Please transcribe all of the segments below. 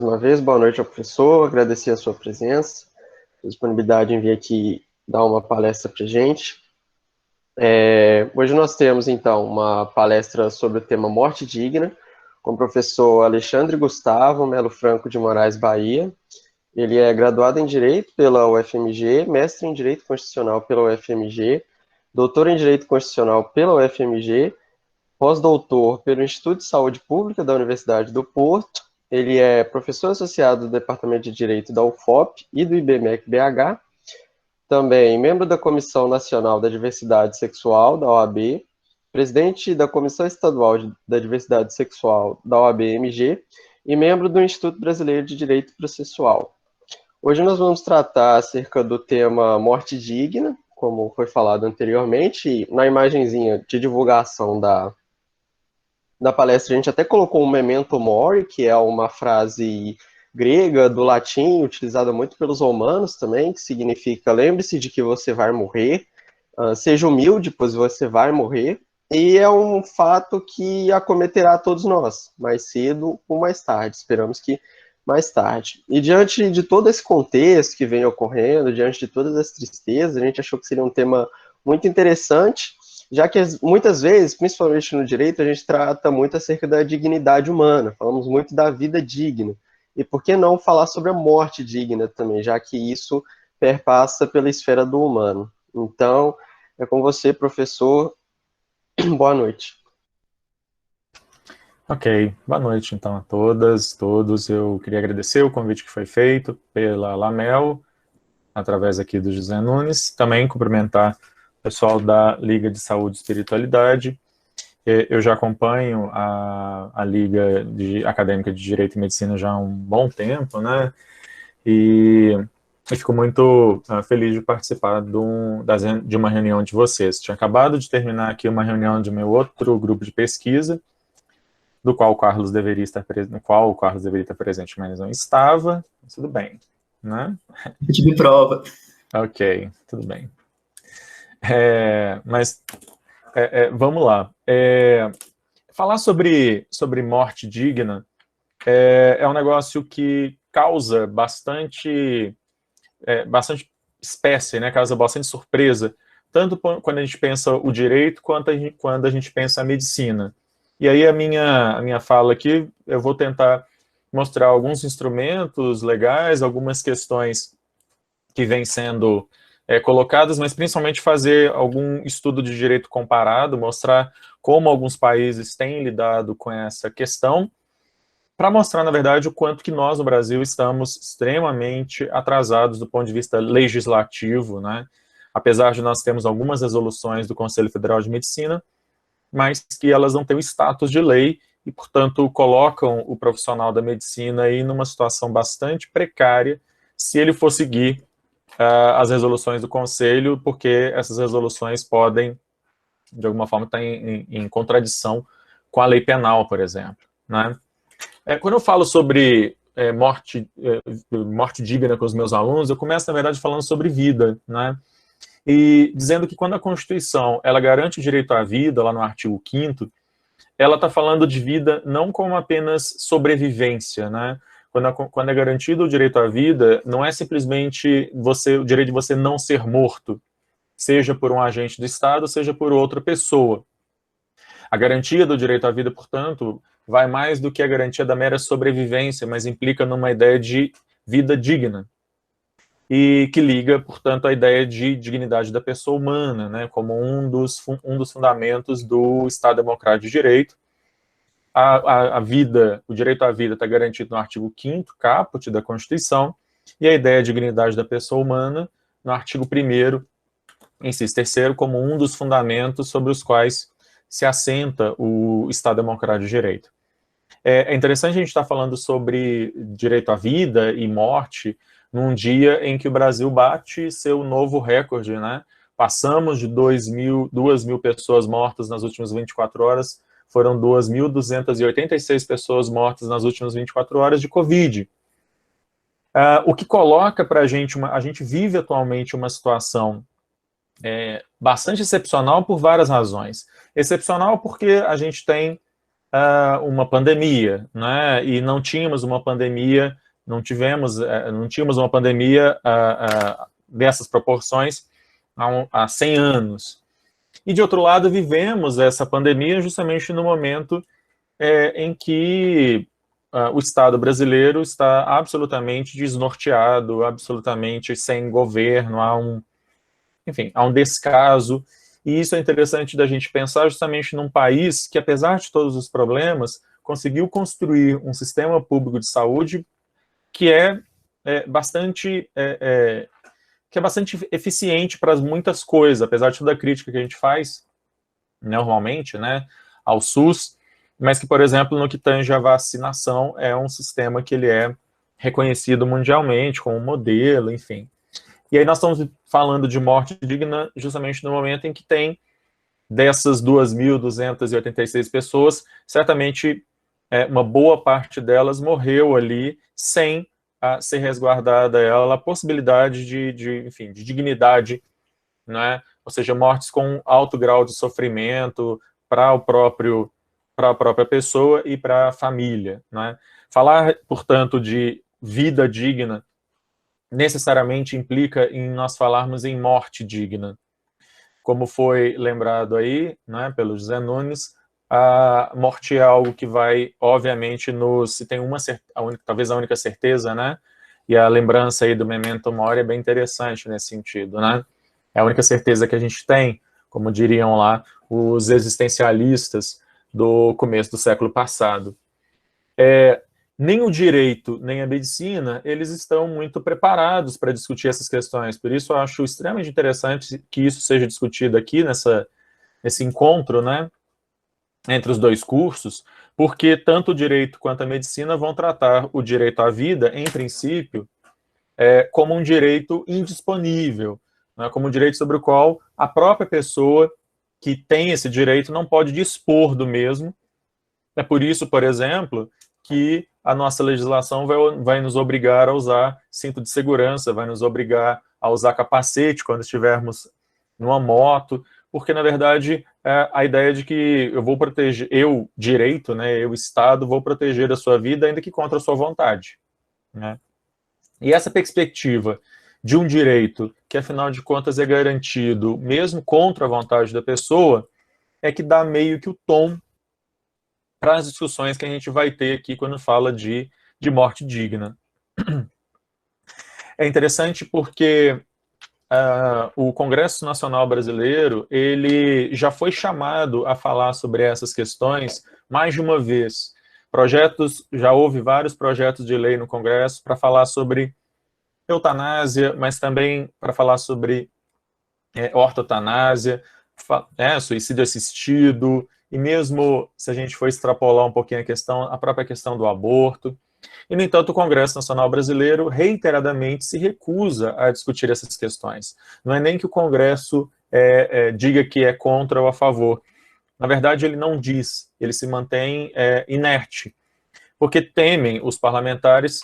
Uma vez, boa noite ao professor, agradecer a sua presença, a disponibilidade em vir aqui dar uma palestra para a gente. Hoje nós temos, então, uma palestra sobre o tema Morte Digna, com o professor Alexandre Gustavo Melo Franco de Moraes, Bahia. Ele é graduado em Direito pela UFMG, mestre em Direito Constitucional pela UFMG, doutor em Direito Constitucional pela UFMG, pós-doutor pelo Instituto de Saúde Pública da Universidade do Porto. Ele é professor associado do Departamento de Direito da UFOP e do IBMEC-BH, também membro da Comissão Nacional da Diversidade Sexual da OAB, presidente da Comissão Estadual da Diversidade Sexual da OAB-MG e membro do Instituto Brasileiro de Direito Processual. Hoje nós vamos tratar acerca do tema morte digna, como foi falado anteriormente, e na imagenzinha de divulgação da palestra a gente até colocou um memento mori, que é uma frase grega do latim, utilizada muito pelos romanos também, que significa lembre-se de que você vai morrer, seja humilde, pois você vai morrer, e é um fato que acometerá a todos nós, mais cedo ou mais tarde, esperamos que mais tarde. E diante de todo esse contexto que vem ocorrendo, diante de todas as tristezas, a gente achou que seria um tema muito interessante, já que muitas vezes, principalmente no direito, a gente trata muito acerca da dignidade humana, falamos muito da vida digna. E por que não falar sobre a morte digna também, já que isso perpassa pela esfera do humano. Então, é com você, professor. Boa noite. Ok, boa noite então a todas, todos. Eu queria agradecer o convite que foi feito pela Lamel, através aqui do José Nunes, também cumprimentar o pessoal da Liga de Saúde e Espiritualidade. Eu já acompanho a Liga Acadêmica de Direito e Medicina já há um bom tempo, né? E eu fico muito feliz de participar de uma reunião de vocês. Tinha acabado de terminar aqui uma reunião de meu outro grupo de pesquisa, no qual o Carlos deveria estar presente, mas não estava. Tudo bem, né? Eu tive prova. Ok, tudo bem. Mas vamos lá. Falar sobre morte digna é um negócio que causa bastante espécie, né? Causa bastante surpresa, tanto quando a gente pensa o direito, quanto quando a gente pensa a medicina. E aí a minha fala aqui, eu vou tentar mostrar alguns instrumentos legais, algumas questões que vêm sendo colocadas, mas principalmente fazer algum estudo de direito comparado, mostrar como alguns países têm lidado com essa questão, para mostrar, na verdade, o quanto que nós, no Brasil, estamos extremamente atrasados do ponto de vista legislativo, né? Apesar de nós termos algumas resoluções do Conselho Federal de Medicina, mas que elas não têm o status de lei e, portanto, colocam o profissional da medicina aí numa situação bastante precária se ele for seguir as resoluções do Conselho, porque essas resoluções podem, de alguma forma, estar em contradição com a lei penal, por exemplo, né? Quando eu falo sobre morte digna com os meus alunos, eu começo, na verdade, falando sobre vida, né? E dizendo que quando a Constituição ela garante o direito à vida, lá no artigo 5º, ela está falando de vida não como apenas sobrevivência, né? Quando é garantido o direito à vida, não é simplesmente o direito de você não ser morto, seja por um agente do Estado, seja por outra pessoa. A garantia do direito à vida, portanto, vai mais do que a garantia da mera sobrevivência, mas implica numa ideia de vida digna, e que liga, portanto, a ideia de dignidade da pessoa humana, né, como um dos fundamentos do Estado Democrático de Direito. A vida, o direito à vida está garantido no artigo 5º, caput da Constituição, e a ideia de dignidade da pessoa humana no artigo 1º, inciso 3º, como um dos fundamentos sobre os quais se assenta o Estado Democrático de Direito. É interessante a gente estar falando sobre direito à vida e morte num dia em que o Brasil bate seu novo recorde, né? Passamos de 2 mil pessoas mortas nas últimas 24 horas, foram 2.286 pessoas mortas nas últimas 24 horas de Covid. O que coloca para a gente vive atualmente uma situação bastante excepcional por várias razões. Excepcional porque a gente tem uma pandemia, né? E não tínhamos uma pandemia, não tínhamos uma pandemia dessas proporções há 100 anos. E, de outro lado, vivemos essa pandemia justamente no momento em que o Estado brasileiro está absolutamente desnorteado, absolutamente sem governo, enfim, há um descaso. E isso é interessante da gente pensar justamente num país que, apesar de todos os problemas, conseguiu construir um sistema público de saúde que é bastante eficiente para muitas coisas, apesar de toda a crítica que a gente faz, normalmente, né, ao SUS, mas que, por exemplo, no que tange a vacinação, é um sistema que ele é reconhecido mundialmente como modelo, enfim. E aí nós estamos falando de morte digna justamente no momento em que tem dessas 2.286 pessoas, certamente uma boa parte delas morreu ali sem ser resguardada a possibilidade enfim, de dignidade, né? Ou seja, mortes com alto grau de sofrimento para a própria pessoa e para a família, né? Falar, portanto, de vida digna necessariamente implica em nós falarmos em morte digna. Como foi lembrado aí, né, pelo José Nunes, a morte é algo que vai, obviamente, se tem talvez a única certeza, né, e a lembrança aí do Memento Mori é bem interessante nesse sentido, né, é a única certeza que a gente tem, como diriam lá os existencialistas do começo do século passado. Nem o direito, nem a medicina, eles estão muito preparados para discutir essas questões. Por isso, eu acho extremamente interessante que isso seja discutido aqui nesse encontro, né, entre os dois cursos, porque tanto o direito quanto a medicina vão tratar o direito à vida, em princípio, como um direito indisponível, né, como um direito sobre o qual a própria pessoa que tem esse direito não pode dispor do mesmo. É por isso, por exemplo, que a nossa legislação vai nos obrigar a usar cinto de segurança, vai nos obrigar a usar capacete quando estivermos numa moto, porque, na verdade, a ideia de que eu vou proteger, direito, né, eu, Estado, vou proteger a sua vida, ainda que contra a sua vontade, né? E essa perspectiva de um direito que, afinal de contas, é garantido, mesmo contra a vontade da pessoa, é que dá meio que o tom para as discussões que a gente vai ter aqui quando fala de morte digna. É interessante porque o Congresso Nacional Brasileiro, ele já foi chamado a falar sobre essas questões mais de uma vez. Já houve vários projetos de lei no Congresso para falar sobre eutanásia, mas também para falar sobre ortotanásia, suicídio assistido, e mesmo se a gente for extrapolar um pouquinho a própria questão do aborto. E, no entanto, o Congresso Nacional Brasileiro reiteradamente se recusa a discutir essas questões. Não é nem que o Congresso diga que é contra ou a favor. Na verdade, ele não diz, ele se mantém inerte, porque temem os parlamentares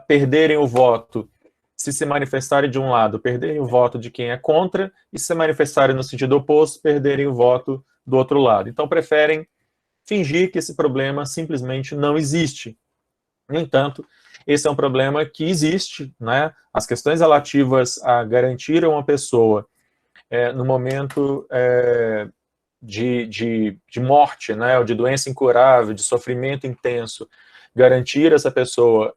perderem o voto, se manifestarem de um lado, perderem o voto de quem é contra, e se manifestarem no sentido oposto, perderem o voto do outro lado. Então, preferem fingir que esse problema simplesmente não existe. No entanto, esse é um problema que existe, né? As questões relativas a garantir a uma pessoa, no momento de morte, né, ou de doença incurável, de sofrimento intenso, garantir a essa pessoa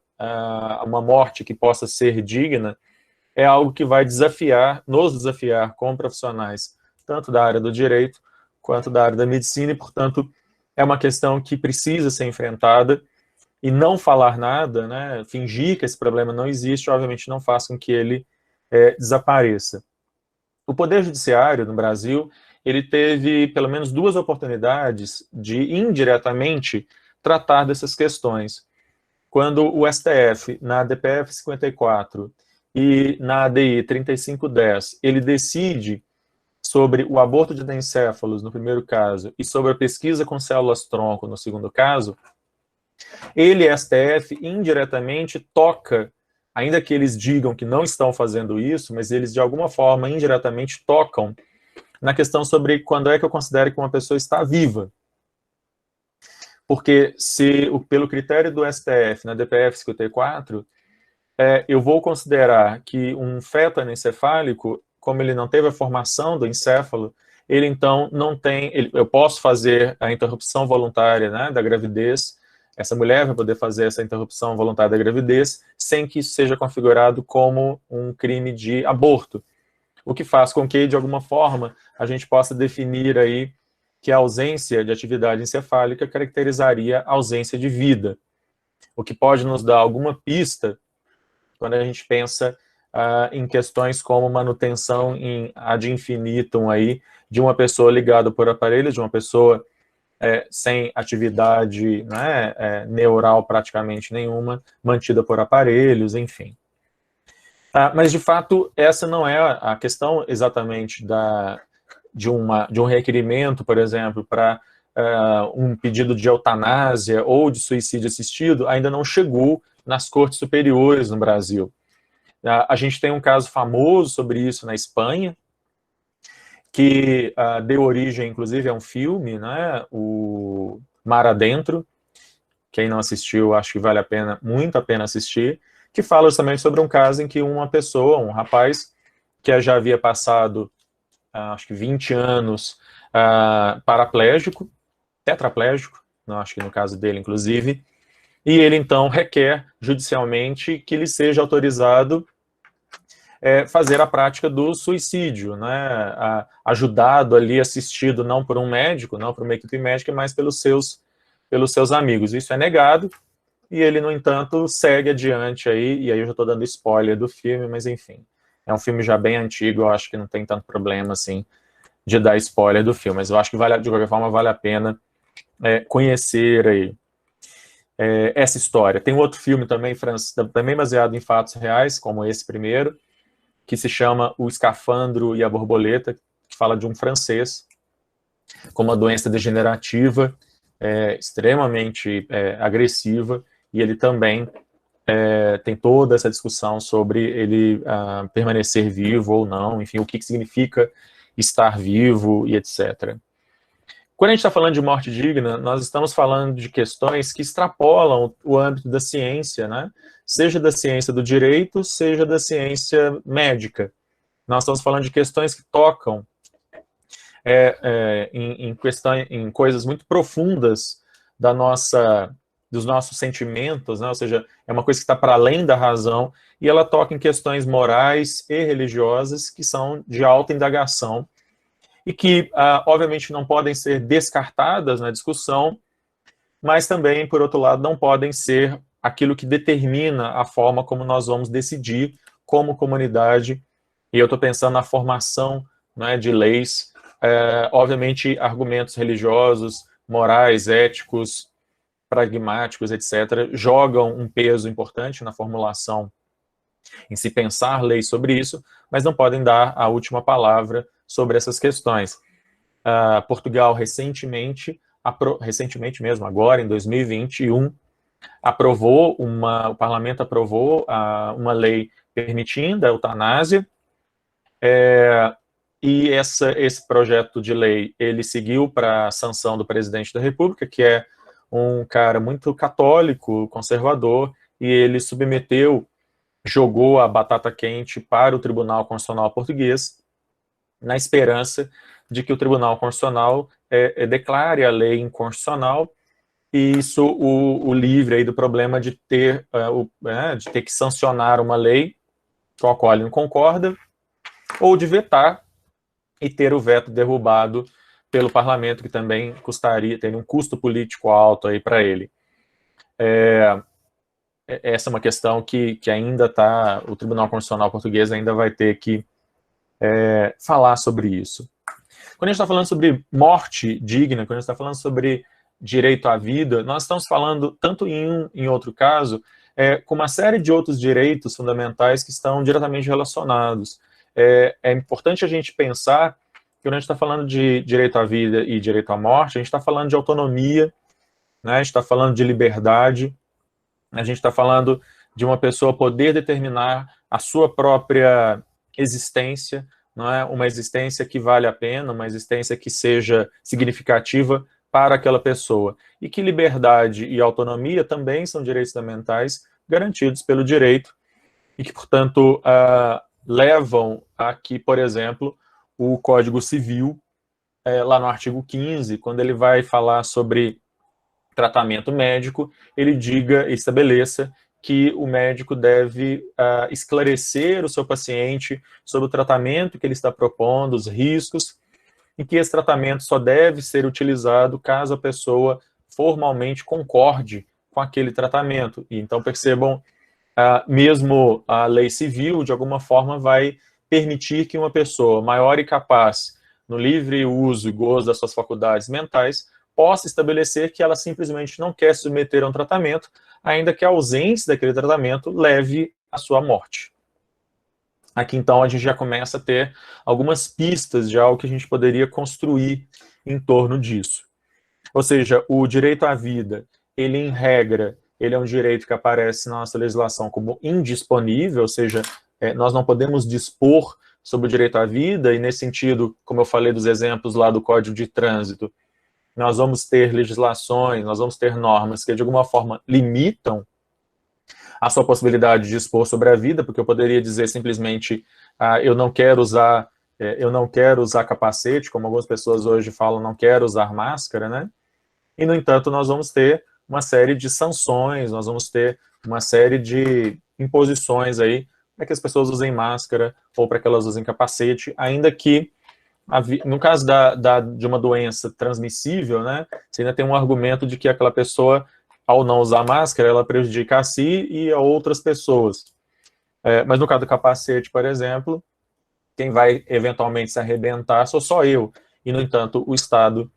uma morte que possa ser digna, é algo que vai nos desafiar como profissionais, tanto da área do direito, quanto da área da medicina, e, portanto, é uma questão que precisa ser enfrentada, e não falar nada, né, fingir que esse problema não existe, obviamente não faz com que ele desapareça. O Poder Judiciário no Brasil, ele teve pelo menos 2 oportunidades de indiretamente tratar dessas questões. Quando o STF, na DPF 54 e na ADI 3510, ele decide sobre o aborto de anencéfalos no primeiro caso e sobre a pesquisa com células-tronco no segundo caso, ele, STF, indiretamente toca, ainda que eles digam que não estão fazendo isso, mas eles de alguma forma indiretamente tocam na questão sobre quando é que eu considero que uma pessoa está viva. Porque se, pelo critério do STF, na DPF 54, eu vou considerar que um feto anencefálico, como ele não teve a formação do encéfalo, ele então não tem, eu posso fazer a interrupção voluntária, né, da gravidez, essa mulher vai poder fazer essa interrupção voluntária da gravidez sem que isso seja configurado como um crime de aborto, o que faz com que, de alguma forma, a gente possa definir aí que a ausência de atividade encefálica caracterizaria a ausência de vida, o que pode nos dar alguma pista quando a gente pensa em questões como manutenção em ad infinitum aí, de uma pessoa ligada por aparelhos, de uma pessoa sem atividade, né, neural praticamente nenhuma, mantida por aparelhos, enfim. Mas, de fato, essa não é a questão exatamente de um requerimento, por exemplo, para um pedido de eutanásia ou de suicídio assistido, ainda não chegou nas cortes superiores no Brasil. A gente tem um caso famoso sobre isso na Espanha, que deu origem, inclusive, a um filme, né, o Mar Adentro. Quem não assistiu, acho que vale a pena, muito a pena assistir, que fala justamente sobre um caso em que uma pessoa, um rapaz, que já havia passado, acho que 20 anos, paraplégico, tetraplégico, não, acho que no caso dele, inclusive, e ele, então, requer judicialmente que lhe seja autorizado fazer a prática do suicídio, né, ajudado ali, assistido não por um médico, não por uma equipe médica, mas pelos seus amigos. Isso é negado, e ele, no entanto, segue adiante aí, e aí eu já estou dando spoiler do filme, mas enfim, é um filme já bem antigo, eu acho que não tem tanto problema, assim, de dar spoiler do filme, mas eu acho que de qualquer forma vale a pena conhecer aí essa história. Tem um outro filme também, também baseado em fatos reais, como esse primeiro, que se chama O Escafandro e a Borboleta, que fala de um francês com uma doença degenerativa extremamente agressiva, e ele também tem toda essa discussão sobre ele permanecer vivo ou não, enfim, o que significa estar vivo e etc. Quando a gente está falando de morte digna, nós estamos falando de questões que extrapolam o âmbito da ciência, né? Seja da ciência do direito, seja da ciência médica. Nós estamos falando de questões que tocam em coisas muito profundas dos nossos sentimentos, né? Ou seja, é uma coisa que está para além da razão, e ela toca em questões morais e religiosas que são de alta indagação, e que, obviamente, não podem ser descartadas na discussão, mas também, por outro lado, não podem ser aquilo que determina a forma como nós vamos decidir como comunidade, e eu estou pensando na formação, né, de leis, obviamente, argumentos religiosos, morais, éticos, pragmáticos, etc., jogam um peso importante na formulação, em se pensar leis sobre isso, mas não podem dar a última palavra sobre essas questões. Portugal, recentemente mesmo, agora, em 2021, o parlamento aprovou uma lei permitindo a eutanásia, e esse projeto de lei, ele seguiu para a sanção do presidente da República, que é um cara muito católico, conservador, e ele jogou a batata quente para o Tribunal Constitucional português, na esperança de que o Tribunal Constitucional declare a lei inconstitucional, e isso o livre aí do problema de ter que sancionar uma lei com a qual ele não concorda, ou de vetar e ter o veto derrubado pelo parlamento, que também teria um custo político alto aí para ele. Essa é uma questão que ainda o Tribunal Constitucional português ainda vai ter que falar sobre isso. Quando a gente está falando sobre morte digna, quando a gente está falando sobre direito à vida, nós estamos falando, tanto em outro caso, com uma série de outros direitos fundamentais que estão diretamente relacionados. É importante a gente pensar que quando a gente está falando de direito à vida e direito à morte, a gente está falando de autonomia, né? A gente está falando de liberdade, a gente está falando de uma pessoa poder determinar a sua própria existência, não é? Uma existência que vale a pena, uma existência que seja significativa para aquela pessoa. E que liberdade e autonomia também são direitos fundamentais garantidos pelo direito e que, portanto, levam a que, por exemplo, o Código Civil, lá no artigo 15, quando ele vai falar sobre tratamento médico, ele estabeleça que o médico deve esclarecer o seu paciente sobre o tratamento que ele está propondo, os riscos, e que esse tratamento só deve ser utilizado caso a pessoa formalmente concorde com aquele tratamento. E então percebam, mesmo a lei civil, de alguma forma, vai permitir que uma pessoa maior e capaz, no livre uso e gozo das suas faculdades mentais, possa estabelecer que ela simplesmente não quer se submeter a um tratamento, ainda que a ausência daquele tratamento leve à sua morte. Aqui, então, a gente já começa a ter algumas pistas de algo que a gente poderia construir em torno disso. Ou seja, o direito à vida, ele, em regra, ele é um direito que aparece na nossa legislação como indisponível, ou seja, nós não podemos dispor sobre o direito à vida, e nesse sentido, como eu falei dos exemplos lá do Código de Trânsito, nós vamos ter legislações, nós vamos ter normas que, de alguma forma, limitam a sua possibilidade de dispor sobre a vida, porque eu poderia dizer simplesmente, eu não quero usar capacete, como algumas pessoas hoje falam, não quero usar máscara, né? E, no entanto, nós vamos ter uma série de sanções, nós vamos ter uma série de imposições aí para que as pessoas usem máscara ou para que elas usem capacete, ainda que, no caso de uma doença transmissível, né, você ainda tem um argumento de que aquela pessoa, ao não usar máscara, ela prejudica a si e a outras pessoas. Mas no caso do capacete, por exemplo, quem vai eventualmente se arrebentar sou só eu. E, no entanto, o Estado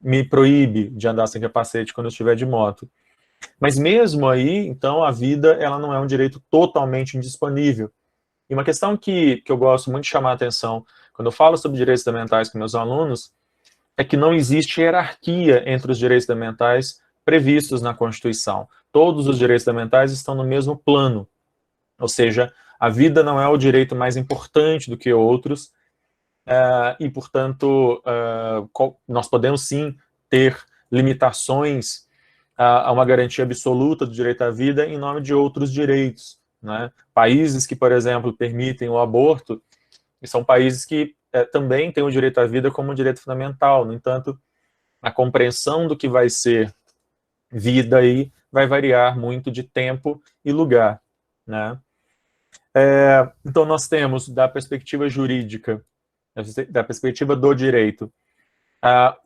me proíbe de andar sem capacete quando eu estiver de moto. Mas mesmo aí, então, a vida ela não é um direito totalmente indisponível. E uma questão que eu gosto muito de chamar a atenção quando eu falo sobre direitos fundamentais com meus alunos é que não existe hierarquia entre os direitos fundamentais previstos na Constituição. Todos os direitos fundamentais estão no mesmo plano. Ou seja, a vida não é o direito mais importante do que outros, e, portanto, nós podemos sim ter limitações a uma garantia absoluta do direito à vida em nome de outros direitos, né? Países que, por exemplo, permitem o aborto, são países que também têm o direito à vida como um direito fundamental. No entanto, a compreensão do que vai ser vida aí vai variar muito de tempo e lugar, né? Então, nós temos, da perspectiva jurídica, da perspectiva do direito,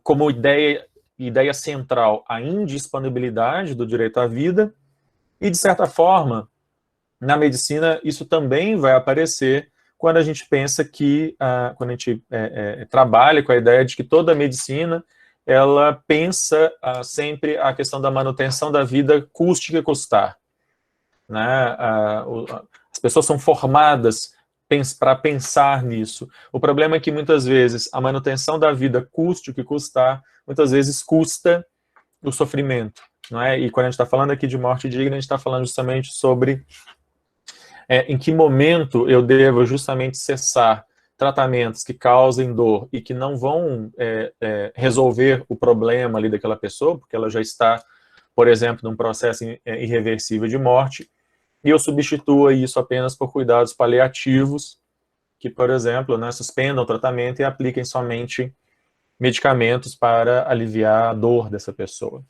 como ideia central a indisponibilidade do direito à vida, e, de certa forma, na medicina, isso também vai aparecer quando a gente pensa que, quando a gente trabalha com a ideia de que toda a medicina, ela pensa sempre a questão da manutenção da vida, custe que custar, né? As pessoas são formadas para pensar nisso. O problema é que, muitas vezes, a manutenção da vida, custe o que custar, muitas vezes custa o sofrimento, não é? E quando a gente está falando aqui de morte digna, a gente está falando justamente sobre em que momento eu devo justamente cessar tratamentos que causem dor e que não vão resolver o problema ali daquela pessoa, porque ela já está, por exemplo, num processo irreversível de morte, e eu substitua isso apenas por cuidados paliativos, que, por exemplo, né, suspendam o tratamento e apliquem somente medicamentos para aliviar a dor dessa pessoa.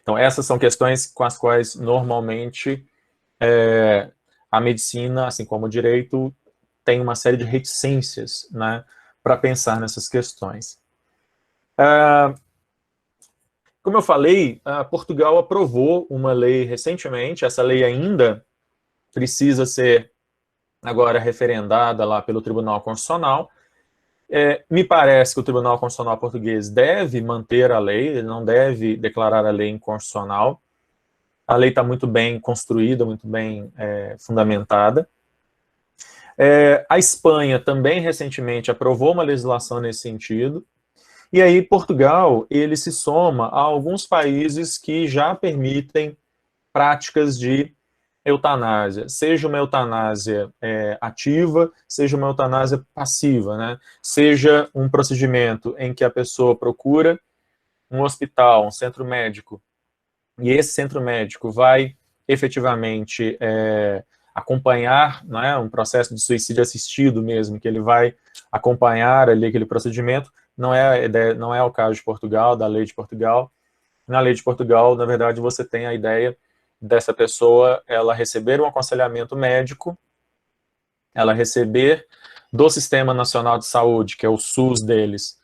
Então, essas são questões com as quais, normalmente, a medicina, assim como o direito, tem uma série de reticências, né, para pensar nessas questões. Como eu falei, Portugal aprovou uma lei recentemente, essa lei ainda precisa ser agora referendada lá pelo Tribunal Constitucional. Me parece que o Tribunal Constitucional português deve manter a lei, ele não deve declarar a lei inconstitucional. A lei está muito bem construída, muito bem fundamentada. A Espanha também recentemente aprovou uma legislação nesse sentido. E aí Portugal, ele se soma a alguns países que já permitem práticas de eutanásia, seja uma eutanásia ativa, seja uma eutanásia passiva, né? Seja um procedimento em que a pessoa procura um hospital, um centro médico, e esse centro médico vai efetivamente acompanhar, né, um processo de suicídio assistido mesmo, que ele vai acompanhar ali aquele procedimento, não é o caso de Portugal, da lei de Portugal. Na lei de Portugal, na verdade, você tem a ideia dessa pessoa, ela receber um aconselhamento médico, ela receber do Sistema Nacional de Saúde, que é o SUS deles,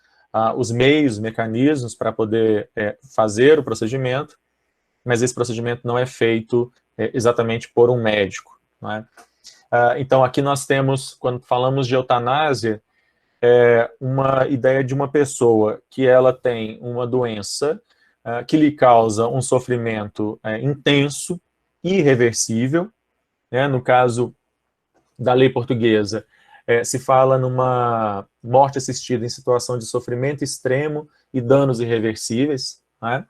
os meios, mecanismos para poder fazer o procedimento, mas esse procedimento não é feito exatamente por um médico. Não é? Então, aqui nós temos, quando falamos de eutanásia, uma ideia de uma pessoa que ela tem uma doença que lhe causa um sofrimento intenso, irreversível, né? No caso da lei portuguesa, se fala numa morte assistida em situação de sofrimento extremo e danos irreversíveis, né?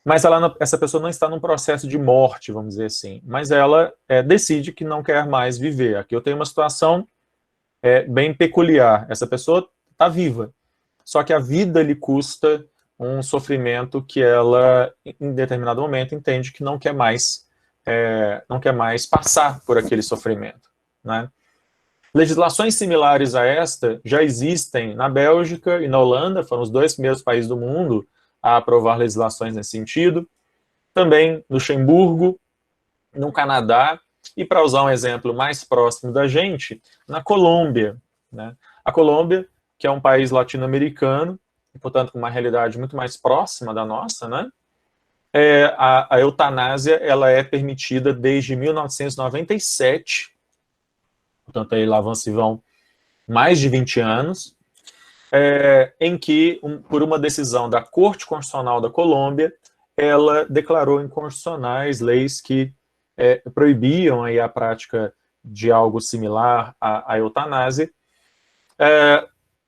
Mas essa pessoa não está num processo de morte, vamos dizer assim, mas ela decide que não quer mais viver. Aqui eu tenho uma situação bem peculiar. Essa pessoa está viva, só que a vida lhe custa um sofrimento que ela, em determinado momento, entende que não quer mais passar por aquele sofrimento, né? Legislações similares a esta já existem na Bélgica e na Holanda, foram os 2 primeiros países do mundo a aprovar legislações nesse sentido. Também no Luxemburgo, no Canadá, e para usar um exemplo mais próximo da gente, na Colômbia, né? A Colômbia, que é um país latino-americano, e, portanto, com uma realidade muito mais próxima da nossa, né? A eutanásia ela é permitida desde 1997, portanto, aí lá se vão mais de 20 anos, em que, por uma decisão da Corte Constitucional da Colômbia, ela declarou inconstitucionais leis que proibiam aí a prática de algo similar à eutanásia.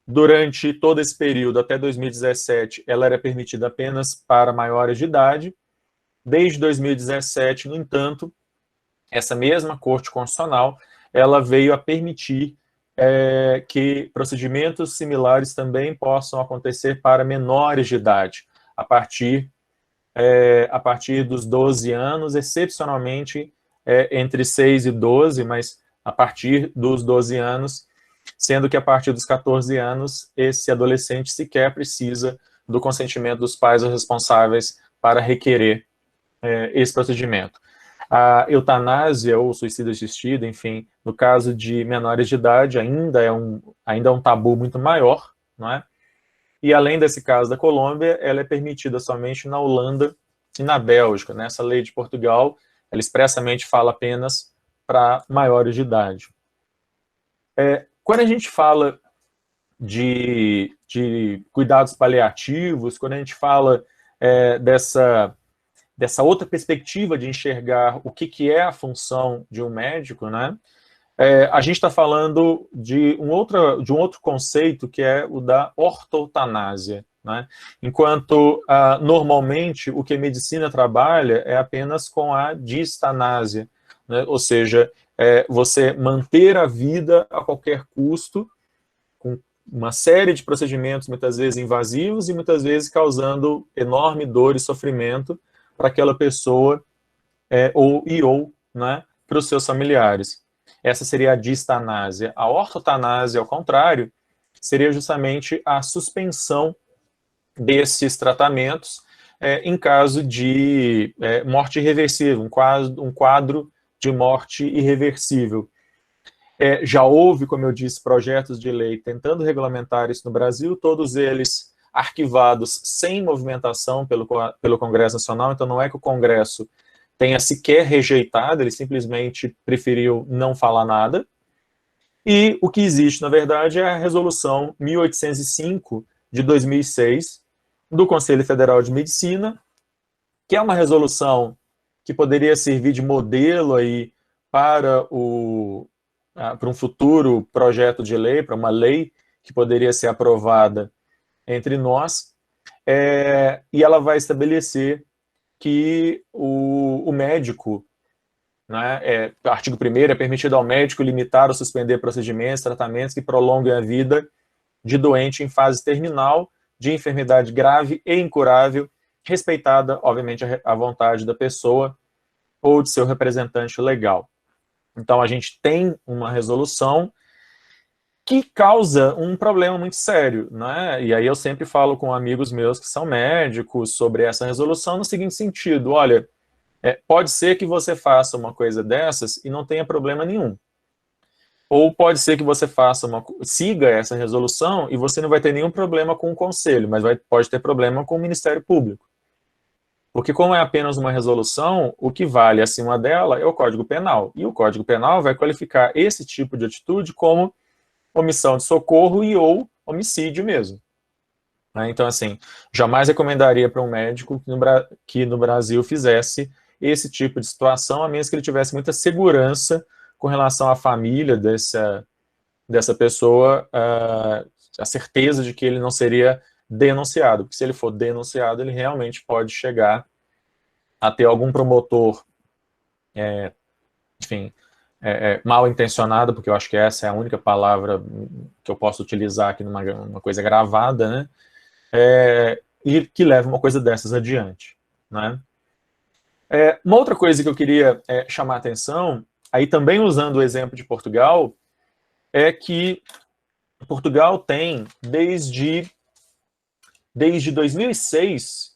Durante todo esse período, até 2017, ela era permitida apenas para maiores de idade. Desde 2017, no entanto, essa mesma Corte Constitucional, ela veio a permitir que procedimentos similares também possam acontecer para menores de idade, a partir dos 12 anos, excepcionalmente entre 6 e 12, mas a partir dos 12 anos, sendo que a partir dos 14 anos, esse adolescente sequer precisa do consentimento dos pais ou responsáveis para requerer esse procedimento. A eutanásia ou suicídio assistido, enfim, no caso de menores de idade, ainda é um tabu muito maior, não é? E além desse caso da Colômbia, ela é permitida somente na Holanda e na Bélgica. Nessa lei de Portugal, ela expressamente fala apenas para maiores de idade. Quando a gente fala de cuidados paliativos, quando a gente fala dessa outra perspectiva de enxergar o que é a função de um médico, né? A gente está falando de um outro conceito, que é o da ortotanásia, né? Enquanto, normalmente, o que a medicina trabalha é apenas com a distanásia, né? Ou seja, você manter a vida a qualquer custo, com uma série de procedimentos, muitas vezes invasivos e muitas vezes causando enorme dor e sofrimento para aquela pessoa ou né, para os seus familiares. Essa seria a distanásia. A ortotanásia, ao contrário, seria justamente a suspensão desses tratamentos em caso de morte irreversível, um quadro de morte irreversível. Já houve, como eu disse, projetos de lei tentando regulamentar isso no Brasil, todos eles arquivados sem movimentação pelo Congresso Nacional, então não é que o Congresso tenha sequer rejeitado, ele simplesmente preferiu não falar nada. E o que existe, na verdade, é a Resolução 1805, de 2006, do Conselho Federal de Medicina, que é uma resolução que poderia servir de modelo aí para um futuro projeto de lei, para uma lei que poderia ser aprovada entre nós, e ela vai estabelecer que o médico, né, o artigo 1º, é permitido ao médico limitar ou suspender procedimentos, tratamentos que prolonguem a vida de doente em fase terminal, de enfermidade grave e incurável, respeitada, obviamente, a vontade da pessoa ou de seu representante legal. Então, a gente tem uma resolução que causa um problema muito sério, né? E aí eu sempre falo com amigos meus que são médicos sobre essa resolução no seguinte sentido: olha, pode ser que você faça uma coisa dessas e não tenha problema nenhum. Ou pode ser que você siga essa resolução e você não vai ter nenhum problema com o conselho, mas pode ter problema com o Ministério Público. Porque como é apenas uma resolução, o que vale acima dela é o Código Penal. E o Código Penal vai qualificar esse tipo de atitude como omissão de socorro e ou homicídio mesmo. Então, assim, jamais recomendaria para um médico que no Brasil fizesse esse tipo de situação, a menos que ele tivesse muita segurança com relação à família dessa pessoa, a certeza de que ele não seria denunciado, porque se ele for denunciado, ele realmente pode chegar a ter algum promotor, enfim, mal intencionado, porque eu acho que essa é a única palavra que eu posso utilizar aqui numa coisa gravada, né? E que leva uma coisa dessas adiante, né? Uma outra coisa que eu queria chamar a atenção, aí também usando o exemplo de Portugal, é que Portugal tem, desde 2006,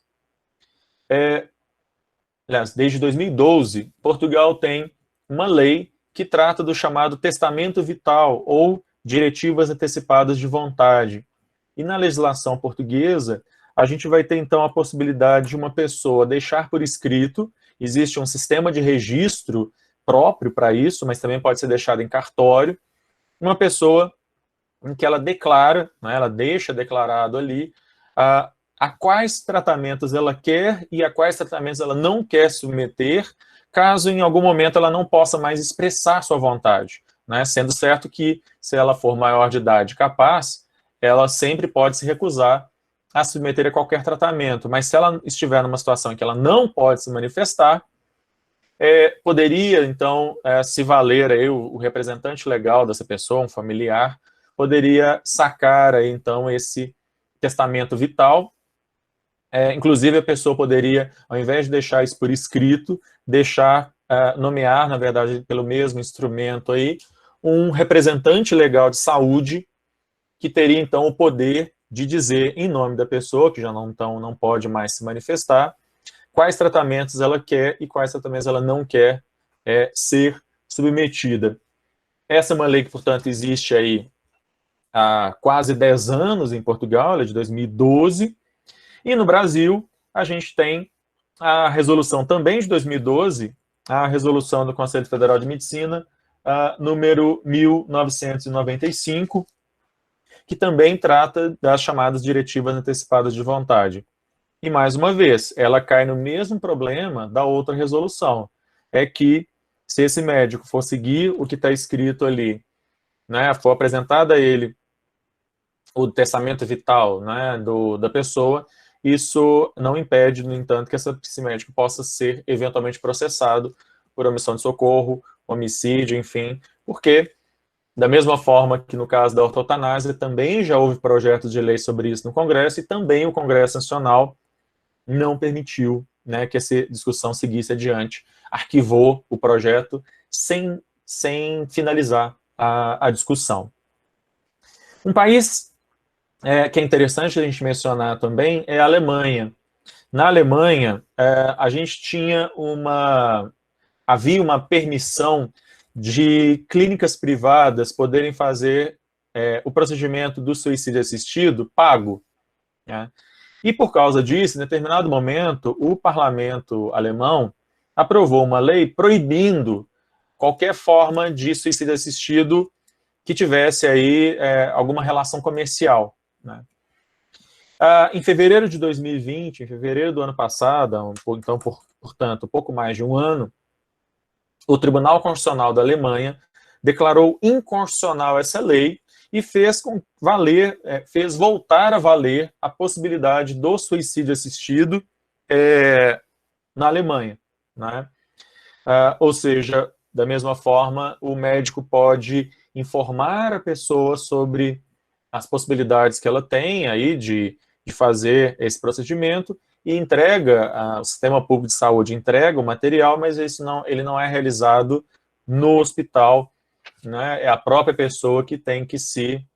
aliás, desde 2012, Portugal tem uma lei que trata do chamado testamento vital ou diretivas antecipadas de vontade. E na legislação portuguesa, a gente vai ter então a possibilidade de uma pessoa deixar por escrito, existe um sistema de registro próprio para isso, mas também pode ser deixado em cartório, uma pessoa em que ela declara, né, ela deixa declarado ali a quais tratamentos ela quer e a quais tratamentos ela não quer submeter, caso em algum momento ela não possa mais expressar sua vontade, né? Sendo certo que, se ela for maior de idade capaz, ela sempre pode se recusar a submeter a qualquer tratamento, mas se ela estiver numa situação em que ela não pode se manifestar, poderia, então, se valer aí o representante legal dessa pessoa, um familiar, poderia sacar aí, então, esse testamento vital. Inclusive, a pessoa poderia, ao invés de deixar isso por escrito, nomear, na verdade, pelo mesmo instrumento aí, um representante legal de saúde, que teria, então, o poder de dizer, em nome da pessoa, que já não pode mais se manifestar, quais tratamentos ela quer e quais tratamentos ela não quer ser submetida. Essa é uma lei que, portanto, existe aí há quase 10 anos em Portugal, ela é de 2012, e no Brasil a gente tem a resolução também de 2012, a resolução do Conselho Federal de Medicina, número 1995, que também trata das chamadas diretivas antecipadas de vontade. E, mais uma vez, ela cai no mesmo problema da outra resolução. É que, se esse médico for seguir o que está escrito ali, né, for apresentado a ele o testamento vital, né, da pessoa, isso não impede, no entanto, que esse médico possa ser eventualmente processado por omissão de socorro, homicídio, enfim, porque, da mesma forma que no caso da ortotanásia, também já houve projetos de lei sobre isso no Congresso, e também o Congresso Nacional não permitiu, né, que essa discussão seguisse adiante, arquivou o projeto sem finalizar a discussão. Um país que é interessante a gente mencionar também é a Alemanha. Na Alemanha, a gente havia uma permissão de clínicas privadas poderem fazer o procedimento do suicídio assistido pago, né? E por causa disso, em determinado momento, o parlamento alemão aprovou uma lei proibindo qualquer forma de suicídio assistido que tivesse aí alguma relação comercial, né? Em fevereiro de 2020, em fevereiro do ano passado, então, portanto, um pouco mais de um ano, o Tribunal Constitucional da Alemanha declarou inconstitucional essa lei e fez voltar a valer a possibilidade do suicídio assistido na Alemanha, né? Ou seja, da mesma forma, o médico pode informar a pessoa sobre as possibilidades que ela tem aí de de fazer esse procedimento e entrega, o sistema público de saúde entrega o material, mas ele não é realizado no hospital, né? É a própria pessoa que tem que se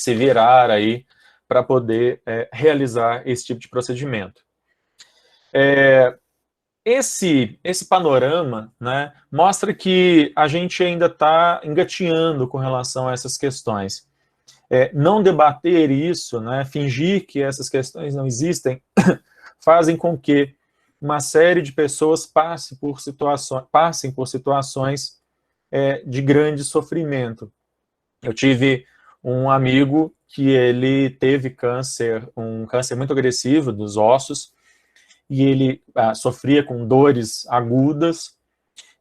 virar aí para poder realizar esse tipo de procedimento. Esse panorama, né, mostra que a gente ainda está engatinhando com relação a essas questões. Não debater isso, né, fingir que essas questões não existem, fazem com que uma série de pessoas passem por situações de grande sofrimento. Eu tive um amigo que ele teve um câncer muito agressivo dos ossos, e ele sofria com dores agudas,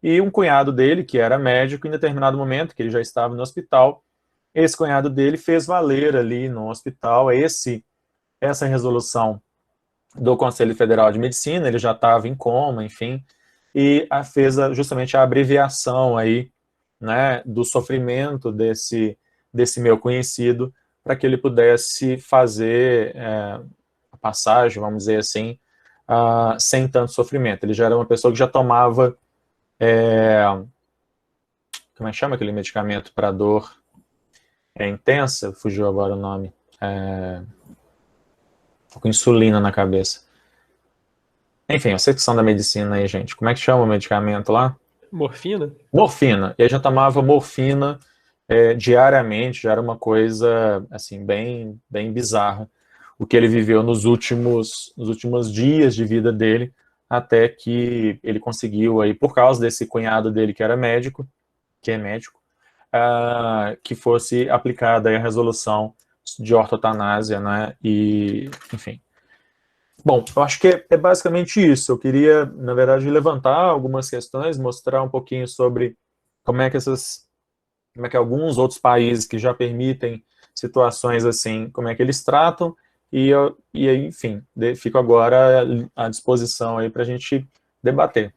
e um cunhado dele, que era médico, em determinado momento, que ele já estava no hospital, esse cunhado dele fez valer ali no hospital essa resolução do Conselho Federal de Medicina, ele já estava em coma, enfim, e fez justamente a abreviação aí, né, do sofrimento desse meu conhecido, para que ele pudesse fazer a passagem, vamos dizer assim, sem tanto sofrimento. Ele já era uma pessoa que já tomava, como é que chama aquele medicamento para dor intensa? Fugiu agora o nome. Tô com insulina na cabeça. Enfim, a secção da medicina aí, gente. Como é que chama o medicamento lá? Morfina? Morfina. E aí já tomava morfina diariamente, já era uma coisa, assim, bem bizarra. O que ele viveu nos últimos dias de vida dele, até que ele conseguiu, aí, por causa desse cunhado dele que era médico, que fosse aplicada aí a resolução de ortotanásia, né, e, enfim. Bom, eu acho que é basicamente isso. Eu queria, na verdade, levantar algumas questões, mostrar um pouquinho sobre como é que alguns outros países que já permitem situações assim, como é que eles tratam, e aí, enfim, fico agora à disposição aí para a gente debater.